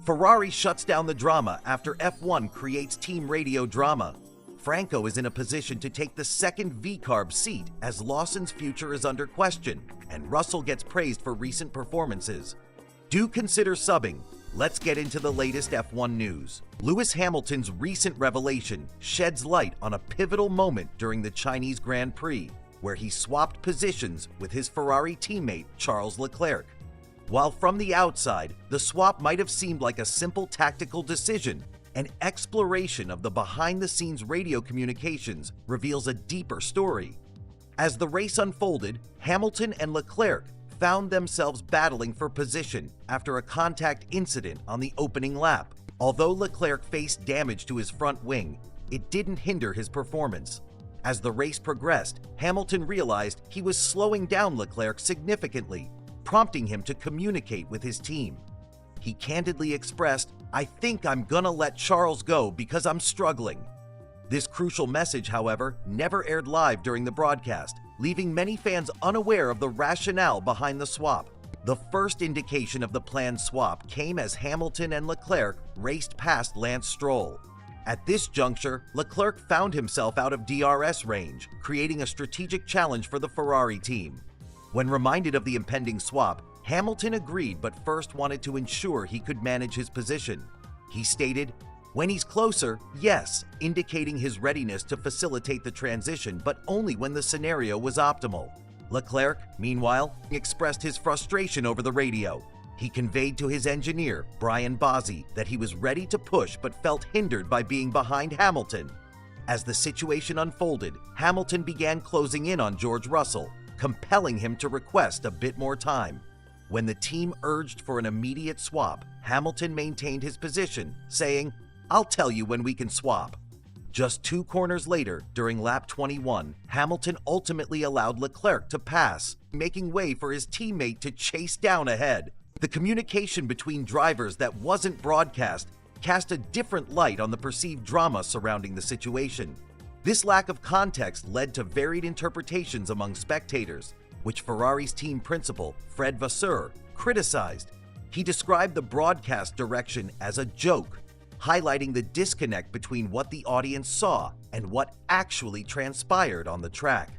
Ferrari shuts down the drama after F1 creates team radio drama. Franco is in a position to take the second V-carb seat as Lawson's future is under question, and Russell gets praised for recent performances. Do consider subbing. Let's get into the latest F1 news. Lewis Hamilton's recent revelation sheds light on a pivotal moment during the Chinese Grand Prix, where he swapped positions with his Ferrari teammate Charles Leclerc. While from the outside, the swap might have seemed like a simple tactical decision, an exploration of the behind-the-scenes radio communications reveals a deeper story. As the race unfolded, Hamilton and Leclerc found themselves battling for position after a contact incident on the opening lap. Although Leclerc faced damage to his front wing, it didn't hinder his performance. As the race progressed, Hamilton realized he was slowing down Leclerc significantly, prompting him to communicate with his team. He candidly expressed, "I think I'm gonna let Charles go because I'm struggling." This crucial message, however, never aired live during the broadcast, leaving many fans unaware of the rationale behind the swap. The first indication of the planned swap came as Hamilton and Leclerc raced past Lance Stroll. At this juncture, Leclerc found himself out of DRS range, creating a strategic challenge for the Ferrari team. When reminded of the impending swap, Hamilton agreed but first wanted to ensure he could manage his position. He stated, "When he's closer, yes," indicating his readiness to facilitate the transition, but only when the scenario was optimal. Leclerc, meanwhile, expressed his frustration over the radio. He conveyed to his engineer, Brian Bozzi, that he was ready to push but felt hindered by being behind Hamilton. As the situation unfolded, Hamilton began closing in on George Russell, compelling him to request a bit more time. When the team urged for an immediate swap, Hamilton maintained his position, saying, "I'll tell you when we can swap." Just 2 corners later, during lap 21, Hamilton ultimately allowed Leclerc to pass, making way for his teammate to chase down ahead. The communication between drivers that wasn't broadcast cast a different light on the perceived drama surrounding the situation. This lack of context led to varied interpretations among spectators, which Ferrari's team principal, Fred Vasseur, criticized. He described the broadcast direction as a joke, highlighting the disconnect between what the audience saw and what actually transpired on the track.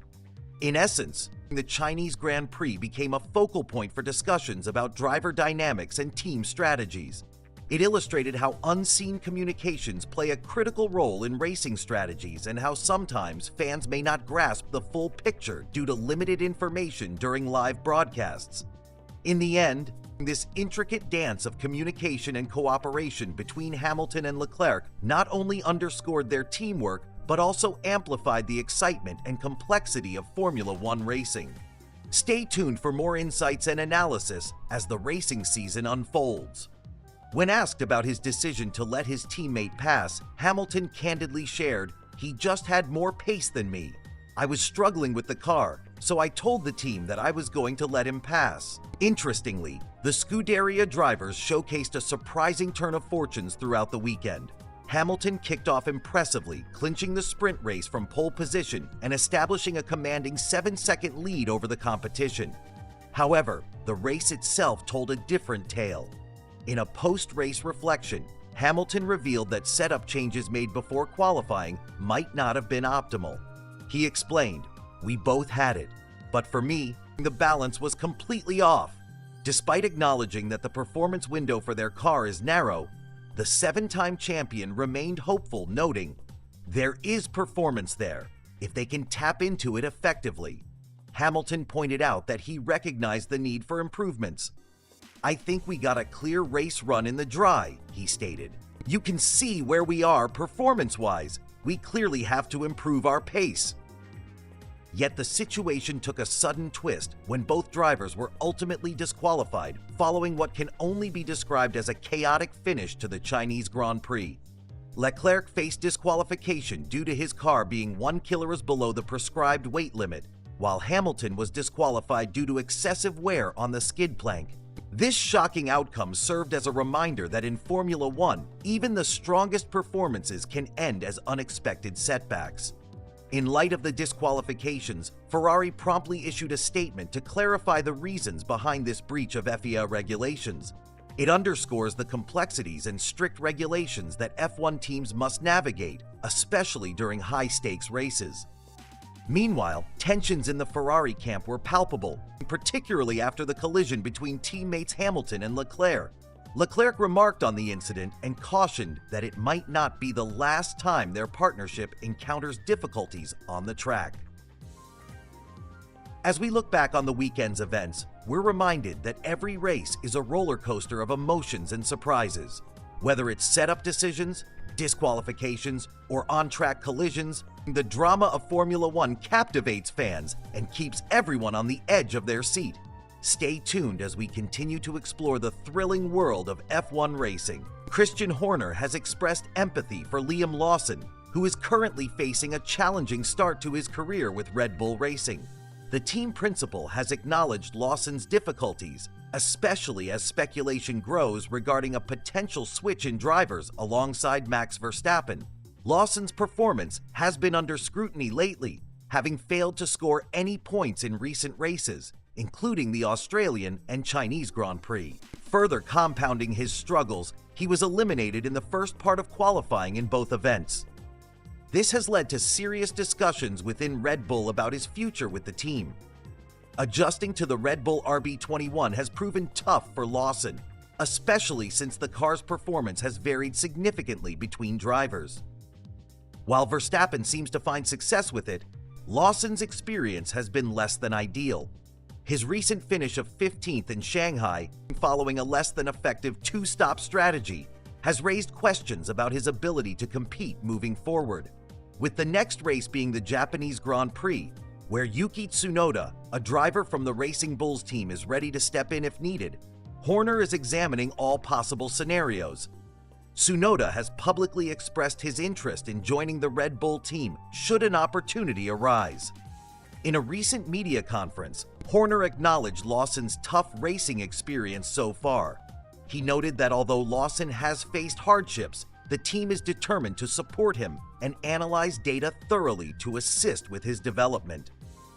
In essence, the Chinese Grand Prix became a focal point for discussions about driver dynamics and team strategies. It illustrated how unseen communications play a critical role in racing strategies and how sometimes fans may not grasp the full picture due to limited information during live broadcasts. In the end, this intricate dance of communication and cooperation between Hamilton and Leclerc not only underscored their teamwork, but also amplified the excitement and complexity of Formula One racing. Stay tuned for more insights and analysis as the racing season unfolds. When asked about his decision to let his teammate pass, Hamilton candidly shared, "He just had more pace than me. I was struggling with the car, so I told the team that I was going to let him pass." Interestingly, the Scuderia drivers showcased a surprising turn of fortunes throughout the weekend. Hamilton kicked off impressively, clinching the sprint race from pole position and establishing a commanding 7-second lead over the competition. However, the race itself told a different tale. In a post-race reflection, Hamilton revealed that setup changes made before qualifying might not have been optimal. He explained, "We both had it, but for me, the balance was completely off." Despite acknowledging that the performance window for their car is narrow, the 7-time champion remained hopeful, noting, "There is performance there, if they can tap into it effectively." Hamilton pointed out that he recognized the need for improvements. "I think we got a clear race run in the dry," he stated. "You can see where we are performance-wise. We clearly have to improve our pace." Yet the situation took a sudden twist when both drivers were ultimately disqualified following what can only be described as a chaotic finish to the Chinese Grand Prix. Leclerc faced disqualification due to his car being 1 kg below the prescribed weight limit, while Hamilton was disqualified due to excessive wear on the skid plank. This shocking outcome served as a reminder that in Formula One, even the strongest performances can end as unexpected setbacks. In light of the disqualifications, Ferrari promptly issued a statement to clarify the reasons behind this breach of FIA regulations. It underscores the complexities and strict regulations that F1 teams must navigate, especially during high-stakes races. Meanwhile, tensions in the Ferrari camp were palpable, particularly after the collision between teammates Hamilton and Leclerc. Leclerc remarked on the incident and cautioned that it might not be the last time their partnership encounters difficulties on the track. As we look back on the weekend's events, we're reminded that every race is a roller coaster of emotions and surprises. Whether it's setup decisions, disqualifications, or on-track collisions, the drama of Formula One captivates fans and keeps everyone on the edge of their seat. Stay tuned as we continue to explore the thrilling world of F1 racing. Christian Horner has expressed empathy for Liam Lawson, who is currently facing a challenging start to his career with Red Bull Racing. The team principal has acknowledged Lawson's difficulties, especially as speculation grows regarding a potential switch in drivers alongside Max Verstappen. Lawson's performance has been under scrutiny lately, having failed to score any points in recent races, including the Australian and Chinese Grand Prix. Further compounding his struggles, he was eliminated in the first part of qualifying in both events. This has led to serious discussions within Red Bull about his future with the team. Adjusting to the Red Bull RB21 has proven tough for Lawson, especially since the car's performance has varied significantly between drivers. While Verstappen seems to find success with it, Lawson's experience has been less than ideal. His recent finish of 15th in Shanghai, following a less than effective two-stop strategy, has raised questions about his ability to compete moving forward. With the next race being the Japanese Grand Prix, where Yuki Tsunoda, a driver from the Racing Bulls team, is ready to step in if needed, Horner is examining all possible scenarios. Tsunoda has publicly expressed his interest in joining the Red Bull team should an opportunity arise. In a recent media conference, Horner acknowledged Lawson's tough racing experience so far. He noted that although Lawson has faced hardships, the team is determined to support him and analyze data thoroughly to assist with his development.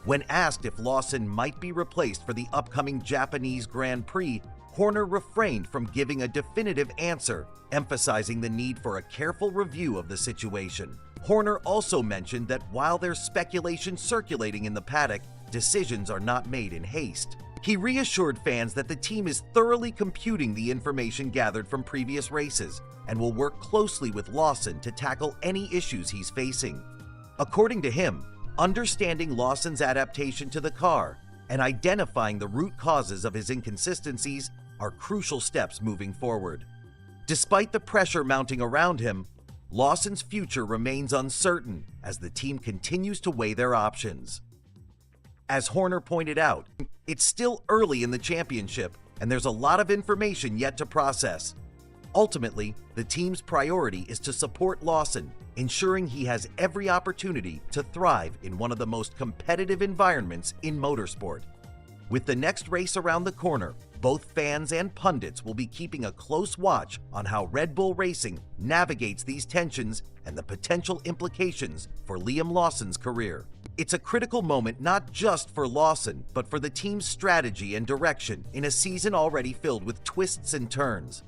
When asked if Lawson might be replaced for the upcoming Japanese Grand Prix, Horner refrained from giving a definitive answer, emphasizing the need for a careful review of the situation. Horner also mentioned that while there's speculation circulating in the paddock, decisions are not made in haste. He reassured fans that the team is thoroughly computing the information gathered from previous races and will work closely with Lawson to tackle any issues he's facing. According to him, understanding Lawson's adaptation to the car and identifying the root causes of his inconsistencies are crucial steps moving forward. Despite the pressure mounting around him, Lawson's future remains uncertain as the team continues to weigh their options. As Horner pointed out, it's still early in the championship and there's a lot of information yet to process. Ultimately, the team's priority is to support Lawson, ensuring he has every opportunity to thrive in one of the most competitive environments in motorsport. With the next race around the corner, both fans and pundits will be keeping a close watch on how Red Bull Racing navigates these tensions and the potential implications for Liam Lawson's career. It's a critical moment not just for Lawson, but for the team's strategy and direction in a season already filled with twists and turns.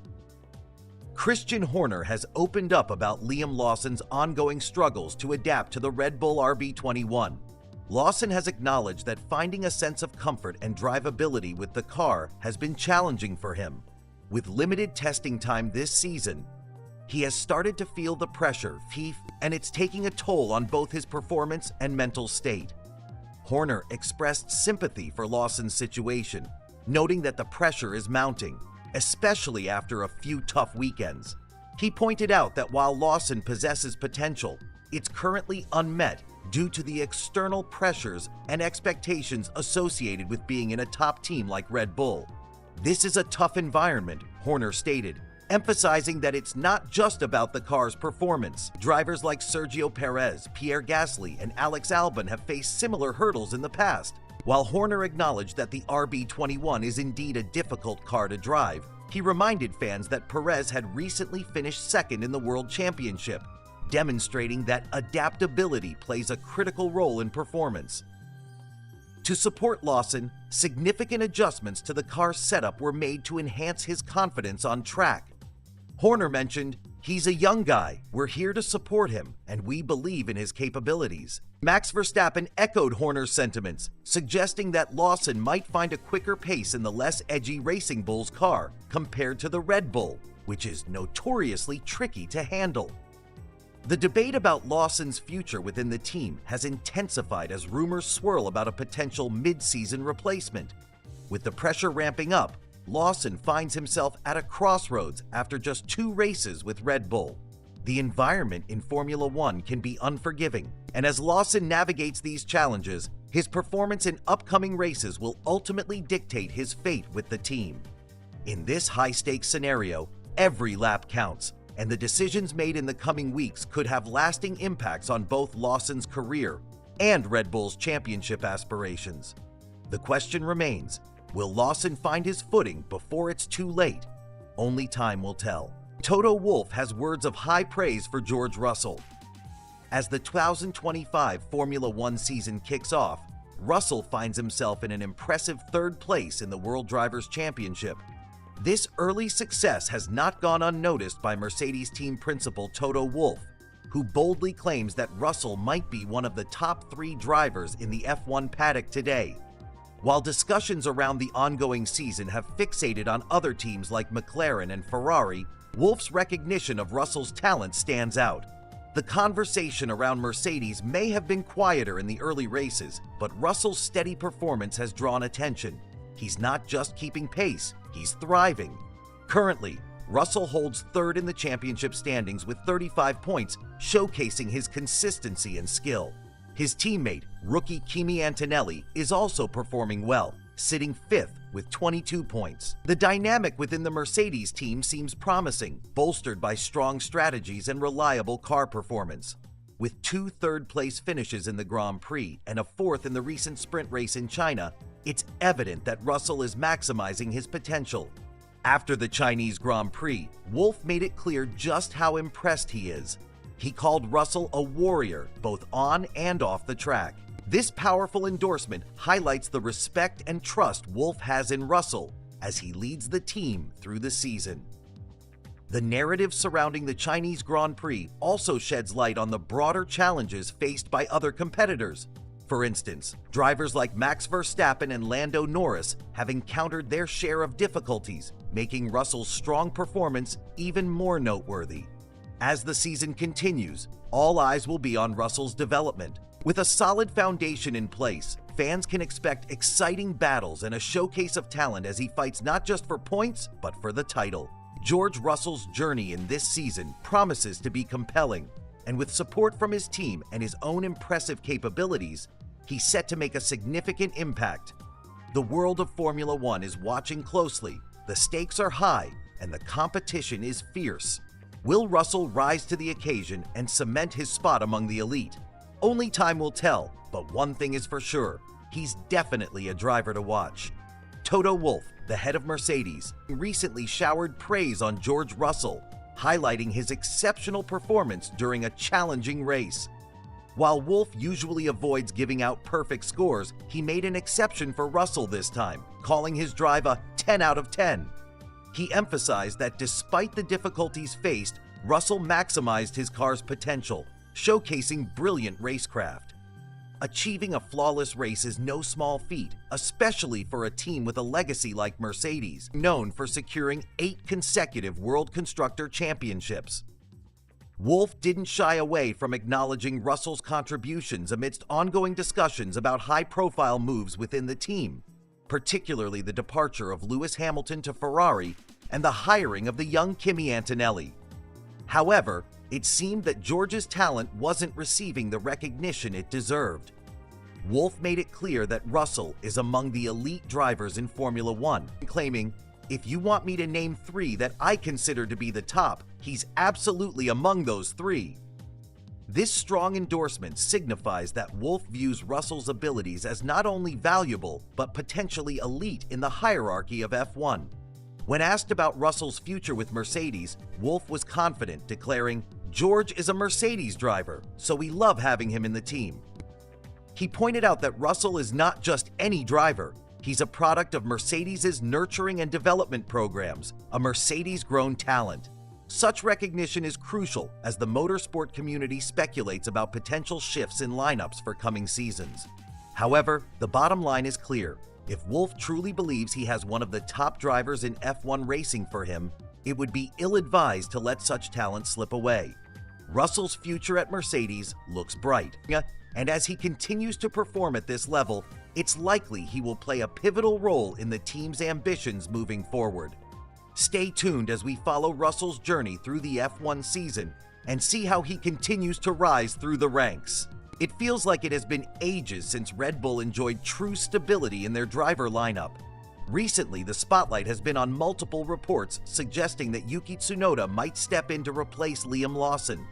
Christian Horner has opened up about Liam Lawson's ongoing struggles to adapt to the Red Bull RB21. Lawson has acknowledged that finding a sense of comfort and drivability with the car has been challenging for him. With limited testing time this season, he has started to feel the pressure, and it's taking a toll on both his performance and mental state. Horner expressed sympathy for Lawson's situation, noting that the pressure is mounting, especially after a few tough weekends. He pointed out that while Lawson possesses potential, it's currently unmet due to the external pressures and expectations associated with being in a top team like Red Bull. This is a tough environment, Horner stated, emphasizing that it's not just about the car's performance. Drivers like Sergio Perez, Pierre Gasly, and Alex Albon have faced similar hurdles in the past. While Horner acknowledged that the RB21 is indeed a difficult car to drive, he reminded fans that Perez had recently finished second in the World Championship, demonstrating that adaptability plays a critical role in performance. To support Lawson, significant adjustments to the car's setup were made to enhance his confidence on track. Horner mentioned, "He's a young guy, we're here to support him, and we believe in his capabilities." Max Verstappen echoed Horner's sentiments, suggesting that Lawson might find a quicker pace in the less edgy Racing Bull's car compared to the Red Bull, which is notoriously tricky to handle. The debate about Lawson's future within the team has intensified as rumors swirl about a potential mid-season replacement. With the pressure ramping up, Lawson finds himself at a crossroads after just 2 races with Red Bull. The environment in Formula One can be unforgiving, and as Lawson navigates these challenges, his performance in upcoming races will ultimately dictate his fate with the team. In this high-stakes scenario, every lap counts, and the decisions made in the coming weeks could have lasting impacts on both Lawson's career and Red Bull's championship aspirations. The question remains, will Lawson find his footing before it's too late? Only time will tell. Toto Wolff has words of high praise for George Russell. As the 2025 Formula One season kicks off, Russell finds himself in an impressive 3rd place in the World Drivers' Championship. This early success has not gone unnoticed by Mercedes team principal Toto Wolff, who boldly claims that Russell might be one of the top 3 drivers in the F1 paddock today. While discussions around the ongoing season have fixated on other teams like McLaren and Ferrari, Wolff's recognition of Russell's talent stands out. The conversation around Mercedes may have been quieter in the early races, but Russell's steady performance has drawn attention. He's not just keeping pace, he's thriving. Currently, Russell holds 3rd in the championship standings with 35 points, showcasing his consistency and skill. His teammate, rookie Kimi Antonelli, is also performing well, sitting 5th with 22 points. The dynamic within the Mercedes team seems promising, bolstered by strong strategies and reliable car performance. With 2 third-place finishes in the Grand Prix and a 4th in the recent sprint race in China, it's evident that Russell is maximizing his potential. After the Chinese Grand Prix, Wolff made it clear just how impressed he is. He called Russell a warrior, both on and off the track. This powerful endorsement highlights the respect and trust Wolff has in Russell as he leads the team through the season. The narrative surrounding the Chinese Grand Prix also sheds light on the broader challenges faced by other competitors. For instance, drivers like Max Verstappen and Lando Norris have encountered their share of difficulties, making Russell's strong performance even more noteworthy. As the season continues, all eyes will be on Russell's development. With a solid foundation in place, fans can expect exciting battles and a showcase of talent as he fights not just for points, but for the title. George Russell's journey in this season promises to be compelling, and with support from his team and his own impressive capabilities, he's set to make a significant impact. The world of Formula One is watching closely, the stakes are high, and the competition is fierce. Will Russell rise to the occasion and cement his spot among the elite? Only time will tell, but one thing is for sure, he's definitely a driver to watch. Toto Wolff, the head of Mercedes, recently showered praise on George Russell, highlighting his exceptional performance during a challenging race. While Wolff usually avoids giving out perfect scores, he made an exception for Russell this time, calling his drive a 10 out of 10. He emphasized that despite the difficulties faced, Russell maximized his car's potential, showcasing brilliant racecraft. Achieving a flawless race is no small feat, especially for a team with a legacy like Mercedes, known for securing 8 consecutive World Constructor Championships. Wolff didn't shy away from acknowledging Russell's contributions amidst ongoing discussions about high-profile moves within the team, particularly the departure of Lewis Hamilton to Ferrari and the hiring of the young Kimi Antonelli. However, it seemed that George's talent wasn't receiving the recognition it deserved. Wolff made it clear that Russell is among the elite drivers in Formula One, claiming, "If you want me to name 3 that I consider to be the top, he's absolutely among those 3. This strong endorsement signifies that Wolff views Russell's abilities as not only valuable, but potentially elite in the hierarchy of F1. When asked about Russell's future with Mercedes, Wolff was confident, declaring, "George is a Mercedes driver, so we love having him in the team." He pointed out that Russell is not just any driver. He's a product of Mercedes' nurturing and development programs, a Mercedes-grown talent. Such recognition is crucial as the motorsport community speculates about potential shifts in lineups for coming seasons. However, the bottom line is clear. If Wolff truly believes he has one of the top drivers in F1 racing for him, it would be ill-advised to let such talent slip away. Russell's future at Mercedes looks bright, and as he continues to perform at this level, it's likely he will play a pivotal role in the team's ambitions moving forward. Stay tuned as we follow Russell's journey through the F1 season and see how he continues to rise through the ranks. It feels like it has been ages since Red Bull enjoyed true stability in their driver lineup. Recently, the spotlight has been on multiple reports suggesting that Yuki Tsunoda might step in to replace Liam Lawson.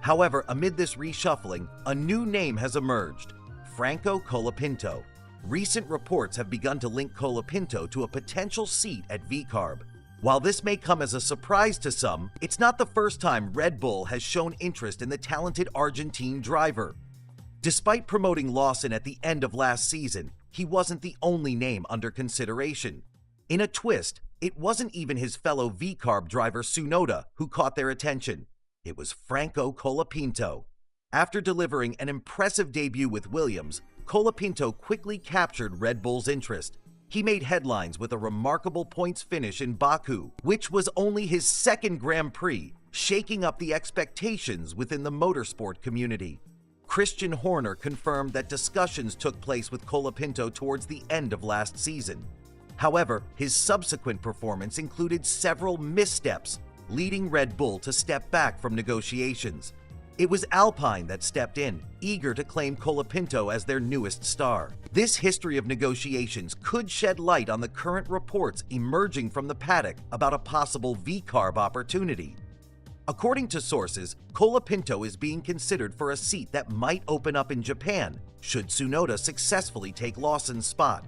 However, amid this reshuffling, a new name has emerged: Franco Colapinto. Recent reports have begun to link Colapinto to a potential seat at VCARB. While this may come as a surprise to some, it's not the first time Red Bull has shown interest in the talented Argentine driver. Despite promoting Lawson at the end of last season, he wasn't the only name under consideration. In a twist, it wasn't even his fellow VCARB driver Tsunoda who caught their attention. It was Franco Colapinto. After delivering an impressive debut with Williams, Colapinto quickly captured Red Bull's interest. He made headlines with a remarkable points finish in Baku, which was only his second Grand Prix, shaking up the expectations within the motorsport community. Christian Horner confirmed that discussions took place with Colapinto towards the end of last season. However, his subsequent performance included several missteps, leading Red Bull to step back from negotiations. It was Alpine that stepped in, eager to claim Colapinto as their newest star. This history of negotiations could shed light on the current reports emerging from the paddock about a possible VCARB opportunity. According to sources, Colapinto is being considered for a seat that might open up in Japan should Tsunoda successfully take Lawson's spot.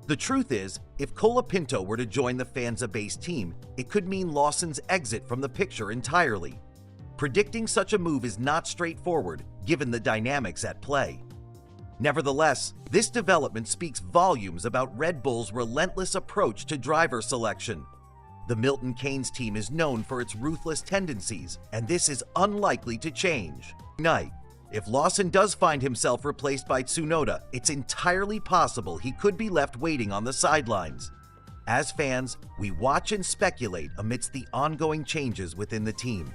The truth is, if Colapinto were to join the Faenza-based team, it could mean Lawson's exit from the picture entirely. Predicting such a move is not straightforward, given the dynamics at play. Nevertheless, this development speaks volumes about Red Bull's relentless approach to driver selection. The Milton Keynes team is known for its ruthless tendencies, and this is unlikely to change. If Lawson does find himself replaced by Tsunoda, it's entirely possible he could be left waiting on the sidelines. As fans, we watch and speculate amidst the ongoing changes within the team.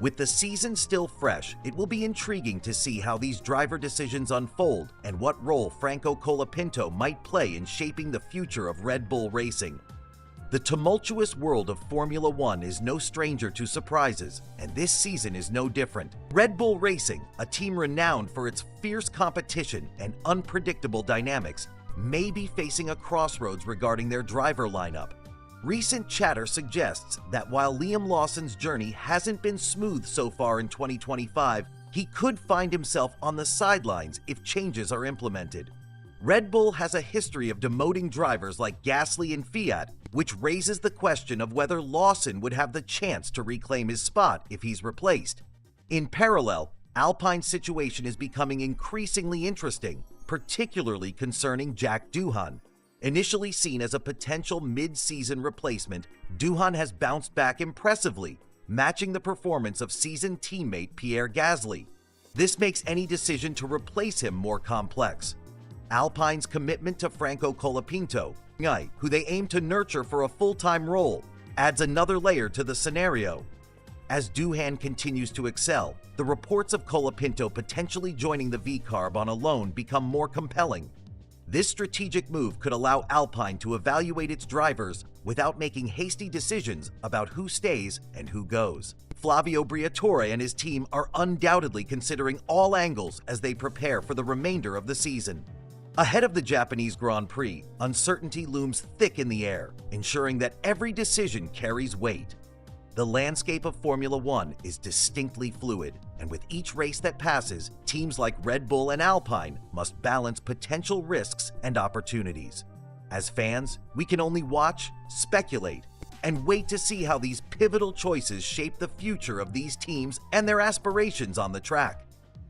With the season still fresh, it will be intriguing to see how these driver decisions unfold and what role Franco Colapinto might play in shaping the future of Red Bull racing. The tumultuous world of Formula One is no stranger to surprises, and this season is no different. Red Bull Racing, a team renowned for its fierce competition and unpredictable dynamics, may be facing a crossroads regarding their driver lineup. Recent chatter suggests that while Liam Lawson's journey hasn't been smooth so far in 2025, he could find himself on the sidelines if changes are implemented. Red Bull has a history of demoting drivers like Gasly and Fiat, which raises the question of whether Lawson would have the chance to reclaim his spot if he's replaced. In parallel, Alpine's situation is becoming increasingly interesting, particularly concerning Jack Doohan. Initially seen as a potential mid-season replacement, Doohan has bounced back impressively, matching the performance of seasoned teammate Pierre Gasly. This makes any decision to replace him more complex. Alpine's commitment to Franco Colapinto, who they aim to nurture for a full-time role, adds another layer to the scenario. As Doohan continues to excel, the reports of Colapinto potentially joining the VCARB on a loan become more compelling. This strategic move could allow Alpine to evaluate its drivers without making hasty decisions about who stays and who goes. Flavio Briatore and his team are undoubtedly considering all angles as they prepare for the remainder of the season. Ahead of the Japanese Grand Prix, uncertainty looms thick in the air, ensuring that every decision carries weight. The landscape of Formula One is distinctly fluid, and with each race that passes, teams like Red Bull and Alpine must balance potential risks and opportunities. As fans, we can only watch, speculate, and wait to see how these pivotal choices shape the future of these teams and their aspirations on the track.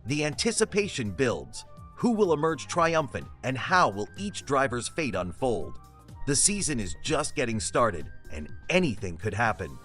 The anticipation builds. Who will emerge triumphant, and how will each driver's fate unfold? The season is just getting started, and anything could happen.